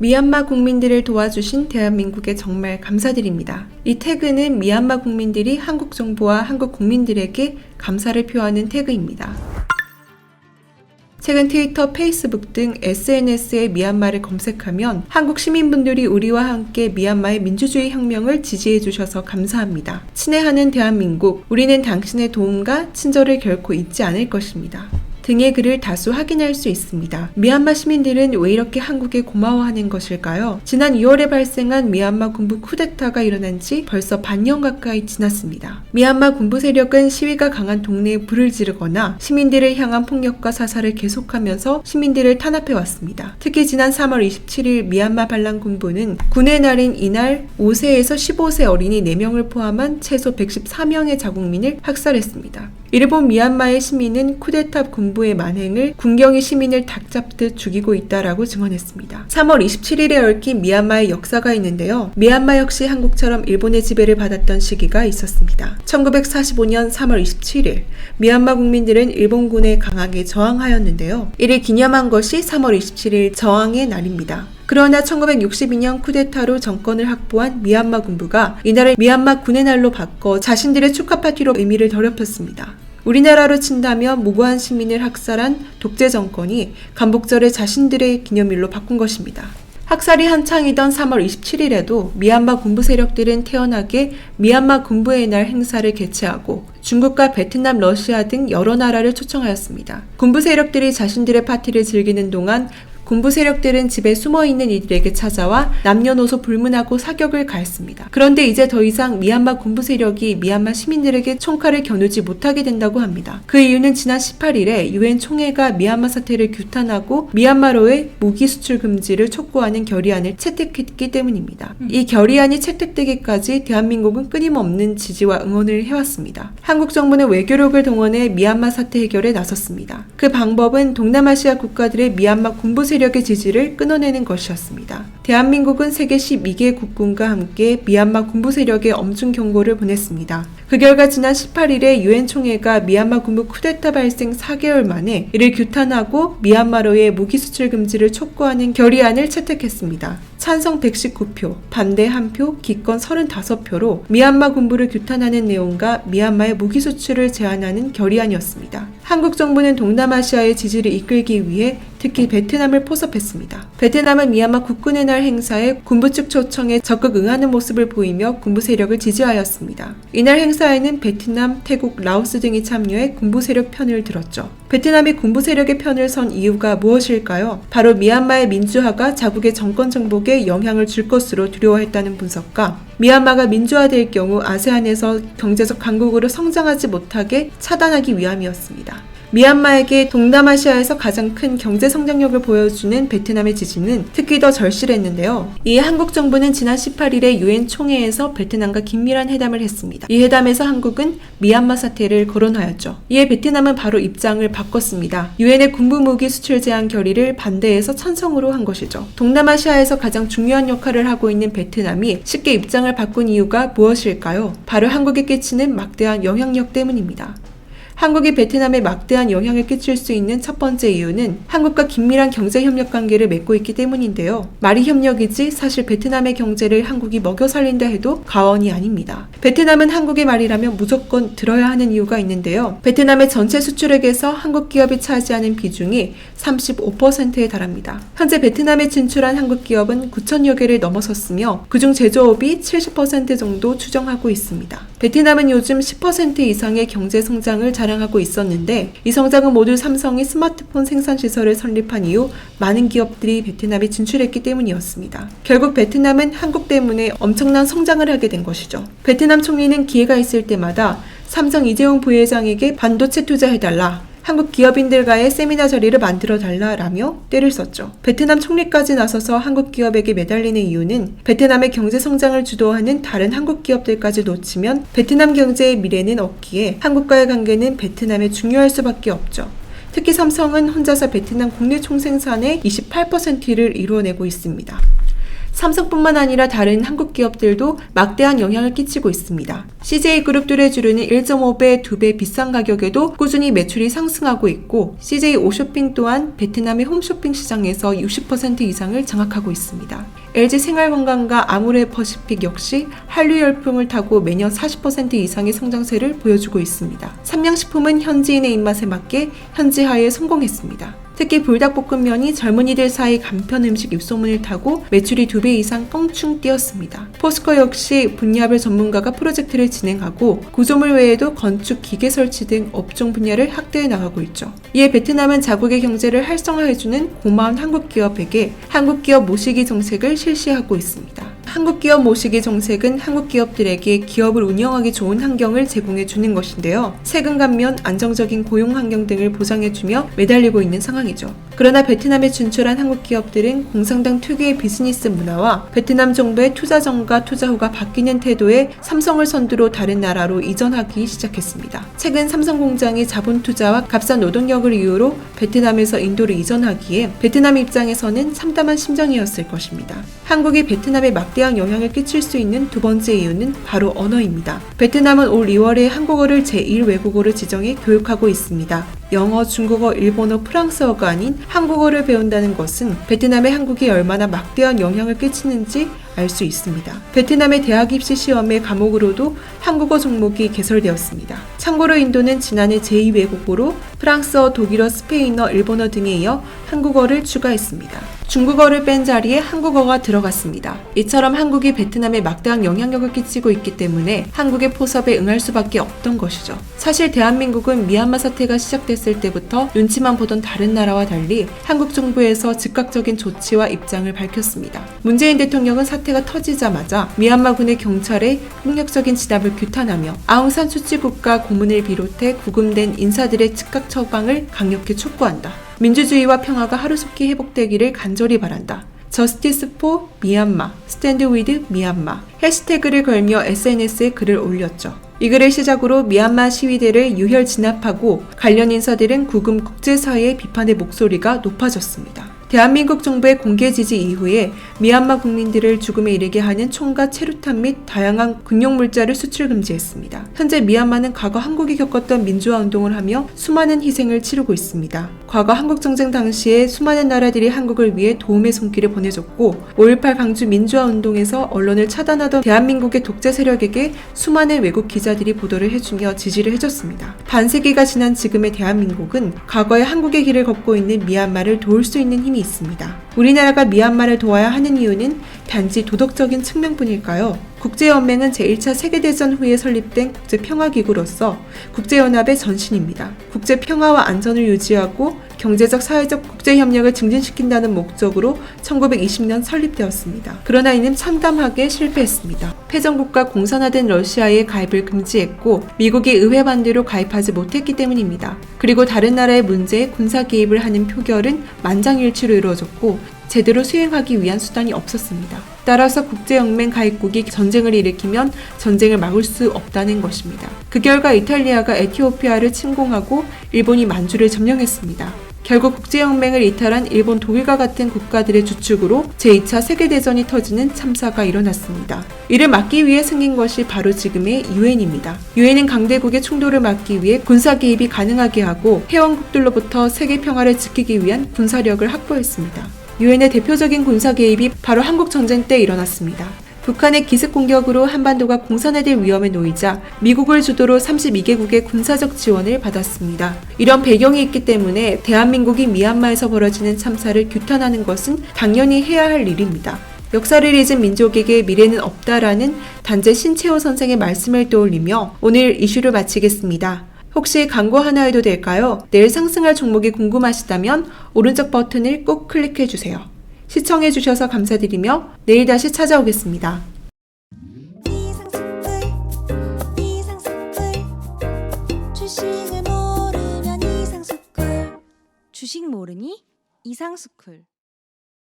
미얀마 국민들을 도와주신 대한민국에 정말 감사드립니다. 이 태그는 미얀마 국민들이 한국 정부와 한국 국민들에게 감사를 표하는 태그입니다. 최근 트위터, 페이스북 등 SNS에 미얀마를 검색하면 한국 시민분들이 우리와 함께 미얀마의 민주주의 혁명을 지지해 주셔서 감사합니다. 친애하는 대한민국, 우리는 당신의 도움과 친절을 결코 잊지 않을 것입니다. 등의 글을 다수 확인할 수 있습니다. 미얀마 시민들은 왜 이렇게 한국에 고마워하는 것일까요? 지난 2월에 발생한 미얀마 군부 쿠데타가 일어난 지 벌써 반년 가까이 지났습니다. 미얀마 군부 세력은 시위가 강한 동네에 불을 지르거나 시민들을 향한 폭력과 사살을 계속하면서 시민들을 탄압해왔습니다. 특히 지난 3월 27일 미얀마 반란 군부는 군의 날인 이날 5세에서 15세 어린이 4명을 포함한 최소 114명의 자국민을 학살했습니다. 일본 미얀마의 시민은 쿠데타 군부의 만행을 군경이 시민을 닭잡듯 죽이고 있다라고 증언했습니다. 3월 27일에 얽힌 미얀마의 역사가 있는데요. 미얀마 역시 한국처럼 일본의 지배를 받았던 시기가 있었습니다. 1945년 3월 27일 미얀마 국민들은 일본군에 강하게 저항하였는데요. 이를 기념한 것이 3월 27일 저항의 날입니다. 그러나 1962년 쿠데타로 정권을 확보한 미얀마 군부가 이날을 미얀마 군의 날로 바꿔 자신들의 축하 파티로 의미를 더럽혔습니다. 우리나라로 친다면 무고한 시민을 학살한 독재 정권이 간복절을 자신들의 기념일로 바꾼 것입니다. 학살이 한창이던 3월 27일에도 미얀마 군부 세력들은 태연하게 미얀마 군부의 날 행사를 개최하고 중국과 베트남, 러시아 등 여러 나라를 초청하였습니다. 군부 세력들이 자신들의 파티를 즐기는 동안 군부 세력들은 집에 숨어있는 이들에게 찾아와 남녀노소 불문하고 사격을 가했습니다. 그런데 이제 더 이상 미얀마 군부 세력이 미얀마 시민들에게 총칼을 겨누지 못하게 된다고 합니다. 그 이유는 지난 18일에 UN 총회가 미얀마 사태를 규탄하고 미얀마로의 무기 수출 금지를 촉구하는 결의안을 채택했기 때문입니다. 이 결의안이 채택되기까지 대한민국은 끊임없는 지지와 응원을 해왔습니다. 한국 정부는 외교력을 동원해 미얀마 사태 해결에 나섰습니다. 그 방법은 동남아시아 국가들의 미얀마 군부 세력의 지지를 끊어내는 것이었습니다. 대한민국은 세계 12개 국군과 함께 미얀마 군부 세력에 엄중 경고를 보냈습니다. 그 결과 지난 18일에 UN 총회가 미얀마 군부 쿠데타 발생 4개월 만에 이를 규탄하고 미얀마로의 무기 수출 금지를 촉구하는 결의안을 채택했습니다. 찬성 119표, 반대 1표, 기권 35표로 미얀마 군부를 규탄하는 내용과 미얀마의 무기 수출을 제한하는 결의안이었습니다. 한국 정부는 동남아시아의 지지를 이끌기 위해 특히 베트남을 포섭했습니다. 베트남은 미얀마 국군의 날 행사에 군부 측 초청에 적극 응하는 모습을 보이며 군부 세력을 지지하였습니다. 이날 행사에는 베트남, 태국, 라오스 등이 참여해 군부 세력 편을 들었죠. 베트남이 군부 세력의 편을 선 이유가 무엇일까요? 바로 미얀마의 민주화가 자국의 정권 정복에 영향을 줄 것으로 두려워했다는 분석과 미얀마가 민주화될 경우 아세안에서 경제적 강국으로 성장하지 못하게 차단하기 위함이었습니다. 미얀마에게 동남아시아에서 가장 큰 경제 성장력을 보여주는 베트남의 지지는 특히 더 절실했는데요. 이에 한국 정부는 지난 18일에 UN 총회에서 베트남과 긴밀한 회담을 했습니다. 이 회담에서 한국은 미얀마 사태를 거론하였죠. 이에 베트남은 바로 입장을 바꿨습니다. UN의 군부 무기 수출 제한 결의를 반대해서 찬성으로 한 것이죠. 동남아시아에서 가장 중요한 역할을 하고 있는 베트남이 쉽게 입장을 바꾼 이유가 무엇일까요? 바로 한국에 끼치는 막대한 영향력 때문입니다. 한국이 베트남에 막대한 영향을 끼칠 수 있는 첫 번째 이유는 한국과 긴밀한 경제협력 관계를 맺고 있기 때문인데요. 말이 협력이지 사실 베트남의 경제를 한국이 먹여 살린다 해도 과언이 아닙니다. 베트남은 한국의 말이라면 무조건 들어야 하는 이유가 있는데요. 베트남의 전체 수출액에서 한국 기업이 차지하는 비중이 35%에 달합니다. 현재 베트남에 진출한 한국 기업은 9천여 개를 넘어섰으며 그중 제조업이 70% 정도 추정하고 있습니다. 베트남은 요즘 10% 이상의 경제 성장을 자랑하고 있었는데 이 성장은 모두 삼성이 스마트폰 생산 시설을 설립한 이후 많은 기업들이 베트남에 진출했기 때문이었습니다. 결국 베트남은 한국 때문에 엄청난 성장을 하게 된 것이죠. 베트남 총리는 기회가 있을 때마다 삼성 이재용 부회장에게 반도체 투자해달라, 한국 기업인들과의 세미나 자리를 만들어달라라며 떼를 썼죠. 베트남 총리까지 나서서 한국 기업에게 매달리는 이유는 베트남의 경제 성장을 주도하는 다른 한국 기업들까지 놓치면 베트남 경제의 미래는 없기에 한국과의 관계는 베트남에 중요할 수밖에 없죠. 특히 삼성은 혼자서 베트남 국내 총생산의 28%를 이루어내고 있습니다. 삼성뿐만 아니라 다른 한국 기업들도 막대한 영향을 끼치고 있습니다. CJ그룹 뚜레쥬르는 1.5배, 2배 비싼 가격에도 꾸준히 매출이 상승하고 있고 CJ 오쇼핑 또한 베트남의 홈쇼핑 시장에서 60% 이상을 장악하고 있습니다. LG 생활건강과 아모레퍼시픽 역시 한류 열풍을 타고 매년 40% 이상의 성장세를 보여주고 있습니다. 삼양식품은 현지인의 입맛에 맞게 현지화에 성공했습니다. 특히 불닭볶음면이 젊은이들 사이 간편 음식 입소문을 타고 매출이 2배 이상 껑충 뛰었습니다. 포스코 역시 분야별 전문가가 프로젝트를 진행하고 구조물 외에도 건축, 기계 설치 등 업종 분야를 확대해 나가고 있죠. 이에 베트남은 자국의 경제를 활성화해주는 고마운 한국 기업에게 한국 기업 모시기 정책을 실시하고 있습니다. 한국 기업 모시기 정책은 한국 기업들에게 기업을 운영하기 좋은 환경을 제공해 주는 것인데요. 세금 감면, 안정적인 고용 환경 등을 보장해주며 매달리고 있는 상황이죠. 그러나 베트남에 진출한 한국 기업들은 공산당 특유의 비즈니스 문화와 베트남 정부의 투자전과 투자후가 바뀌는 태도에 삼성을 선두로 다른 나라로 이전하기 시작했습니다. 최근 삼성 공장이 자본 투자와 값싼 노동력을 이유로 베트남에서 인도로 이전하기에 베트남 입장에서는 참담한 심정이었을 것입니다. 한국이 베트남에 막대한 영향을 끼칠 수 있는 두 번째 이유는 바로 언어입니다. 베트남은 올 2월에 한국어를 제1외국어로 지정해 교육하고 있습니다. 영어, 중국어, 일본어, 프랑스어가 아닌 한국어를 배운다는 것은 베트남에 한국이 얼마나 막대한 영향을 끼치는지 알 수 있습니다. 베트남의 대학 입시 시험의 과목으로도 한국어 종목이 개설되었습니다. 참고로 인도는 지난해 제2외국어로 프랑스어, 독일어, 스페인어, 일본어 등에 이어 한국어를 추가했습니다. 중국어를 뺀 자리에 한국어가 들어갔습니다. 이처럼 한국이 베트남에 막대한 영향력을 끼치고 있기 때문에 한국의 포섭에 응할 수밖에 없던 것이죠. 사실 대한민국은 미얀마 사태가 시작됐을 때부터 눈치만 보던 다른 나라와 달리 한국 정부에서 즉각적인 조치와 입장을 밝혔습니다. 문재인 대통령은 사태가 터지자마자 미얀마군의 경찰에 폭력적인 진압을 규탄하며 아웅산 수치국가 고문을 비롯해 구금된 인사들의 즉각 처방을 강력히 촉구한다. 민주주의와 평화가 하루속히 회복되기를 간절히 바란다. Justice for Myanmar, Stand with Myanmar 해시태그를 걸며 SNS에 글을 올렸죠. 이 글을 시작으로 미얀마 시위대를 유혈 진압하고 관련 인사들은 구금 국제사회의 비판의 목소리가 높아졌습니다. 대한민국 정부의 공개 지지 이후에 미얀마 국민들을 죽음에 이르게 하는 총과 체류탄 및 다양한 군용물자를 수출 금지했습니다. 현재 미얀마는 과거 한국이 겪었던 민주화 운동을 하며 수많은 희생을 치르고 있습니다. 과거 한국전쟁 당시에 수많은 나라들이 한국을 위해 도움의 손길을 보내줬고 5.18 광주 민주화 운동에서 언론을 차단하던 대한민국의 독재 세력에게 수많은 외국 기자들이 보도를 해주며 지지를 해줬습니다. 반세기가 지난 지금의 대한민국은 과거에 한국의 길을 걷고 있는 미얀마를 도울 수 있는 힘이 있습니다. 우리나라가 미얀마를 도와야 하는 이유는 단지 도덕적인 측면뿐일까요? 국제연맹은 제1차 세계대전 후에 설립된 국제평화기구로서 국제연합의 전신입니다. 국제평화와 안전을 유지하고 경제적, 사회적 국제협력을 증진시킨다는 목적으로 1920년 설립되었습니다. 그러나 이는 참담하게 실패했습니다. 패전국가 공산화된 러시아의 가입을 금지했고 미국이 의회 반대로 가입하지 못했기 때문입니다. 그리고 다른 나라의 문제에 군사 개입을 하는 표결은 만장일치로 이루어졌고 제대로 수행하기 위한 수단이 없었습니다. 따라서 국제연맹 가입국이 전쟁을 일으키면 전쟁을 막을 수 없다는 것입니다. 그 결과 이탈리아가 에티오피아를 침공하고 일본이 만주를 점령했습니다. 결국 국제연맹을 이탈한 일본, 독일과 같은 국가들의 주축으로 제2차 세계대전이 터지는 참사가 일어났습니다. 이를 막기 위해 생긴 것이 바로 지금의 유엔입니다. 유엔은 강대국의 충돌을 막기 위해 군사 개입이 가능하게 하고 회원국들로부터 세계 평화를 지키기 위한 군사력을 확보했습니다. 유엔의 대표적인 군사 개입이 바로 한국 전쟁 때 일어났습니다. 북한의 기습 공격으로 한반도가 공산화될 위험에 놓이자 미국을 주도로 32개국의 군사적 지원을 받았습니다. 이런 배경이 있기 때문에 대한민국이 미얀마에서 벌어지는 참사를 규탄하는 것은 당연히 해야 할 일입니다. 역사를 잊은 민족에게 미래는 없다라는 단재 신채호 선생의 말씀을 떠올리며 오늘 이슈를 마치겠습니다. 혹시 광고 하나 해도 될까요? 내일 상승할 종목이 궁금하시다면 오른쪽 버튼을 꼭 클릭해주세요. 시청해주셔서 감사드리며 내일 다시 찾아오겠습니다. 주식을 모르면 이상스쿨. 주식 모르니 이상스쿨.